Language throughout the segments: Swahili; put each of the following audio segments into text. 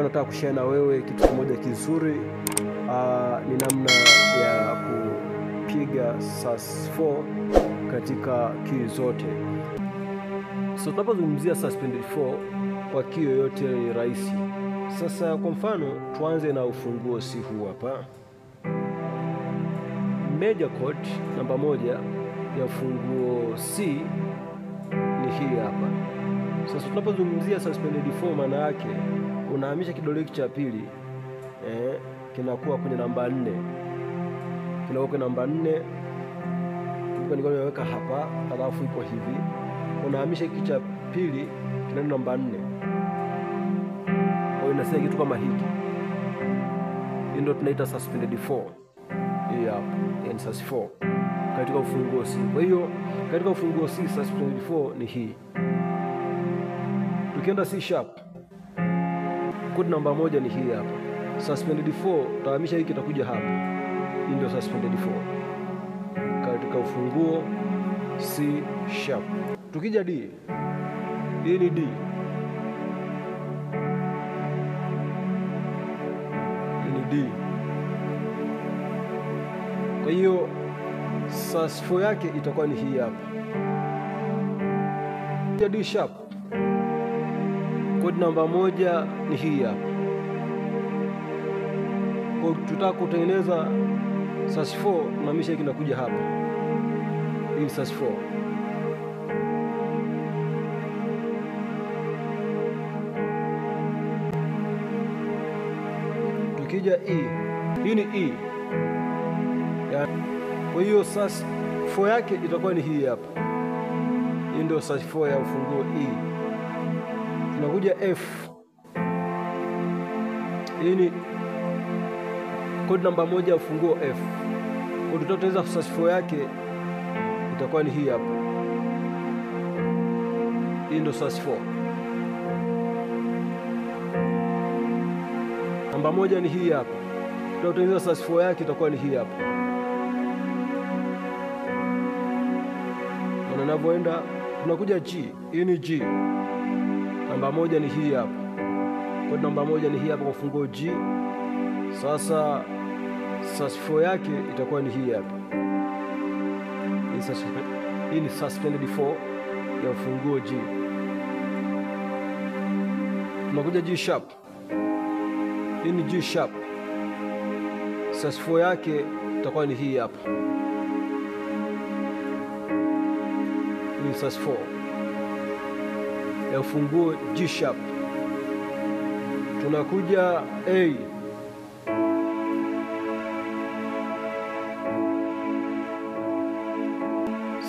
nataka kushare na wewe kitu kimoja kizuri, ni namna ya kupiga sus4 katika key zote. So tunapozungumzia suspended 4 kwa key yoyote ni rahisi. Sasa kwa mfano tuanze na ufunguo C huu hapa. Major chord namba 1 ya ufunguo C ni hii hapa. Sasa tunapozungumzia suspended 4 maana yake unahamisha kidole cha pili kinakuwa kwenye namba 4. Kinakuwa kwenye namba 4. Nilikuwa nimeweka hapa, alafu ipo hivi. Unahamisha hiki cha pili kinaenda namba 4. Kwa hiyo inasema kitu kama hiki. Hii ndio tunaita suspended 4. Hii hapa, yani sus4 katika ufunguo C. Kwa hiyo katika ufunguo C suspended 4 ni hii. Tukienda C sharp, chord namba 1 ni hii hapa. Suspended 4 tutahamisha hiki kitakuja hapa. Hii ndio suspended 4 katika ufunguo C sharp. Tukija D, hii ni D. Hii ni D. Kwa hiyo sus4 yake itakuwa ni hii hapa. Ya D sharp, chord namba 1 ni hii hapa. Kwa tutaka kutengeneza sus4, tunahamisha hiki kinakuja hapa. Hii ni sus4. Tukija E, hii ni E. Kwa hiyo sus4 yake itakuwa ni hii hapa. Hii ndio sus4 ya ufunguo E. Tunakuja F. Hii ni chord namba 1 ya ufunguo F. Kwa tutatengeneza sus4 yake itakuwa ni hii hapa. Hii ndio sus4. Namba 1 ni hii hapa. Tutatengeneza sus4 yake itakuwa ni hii hapa. Na ninavyoenda tunakuja G. Hii ni G. Namba 1 ni hii hapa. Chord namba 1 ni hii hapa kwa ufunguo G. Sasa sus4 yake itakuwa ni hii hapa. Hii ni suspended 4 ya ufunguo G. Tunakuja G sharp. Hii ni G sharp. Sus4 yake itakuwa ni hii hapa. Hii ni sus4 ya ufunguo G sharp. Tunakuja A.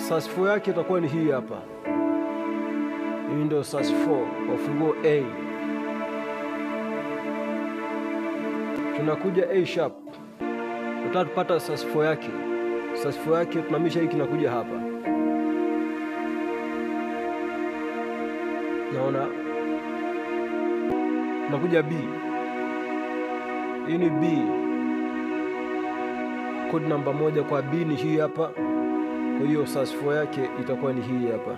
Sus4 yake itakuwa ni hii hapa. Hii ndio sus4 kwa ufunguo A. Tunakuja A sharp. Tutapata tupata sus4 yake. Sus4 yake tunahamisha hiki kinakuja hapa. Naona. Tunakuja B. Hii ni B. Chord namba 1 kwa B ni hii hapa. Kwa hiyo sus4 yake itakuwa ni hii hapa.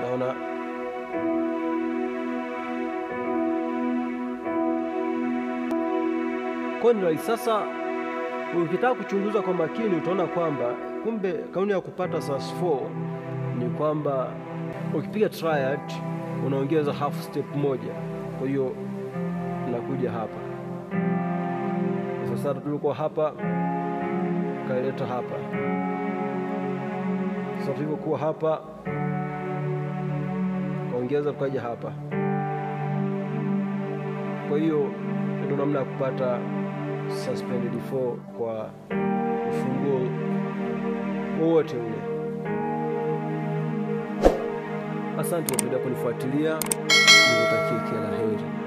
Naona. Kwa nini sasa ukitaka kuchunguza kwa makini utaona kwamba kumbe kanuni ya kupata sus4 ni kwamba ukipiga triad unaongeza half step moja. Kwa hiyo tunakuja hapa. Sasa tulikuwa hapa kaileta hapa. Sasa tulikuwa hapa kaongeza tukaja hapa. Kwa hiyo ndio namna ya kupata suspended 4 kwa ufunguo wote ule. Asante kwa kunifuatilia. Nikutakie kila la heri.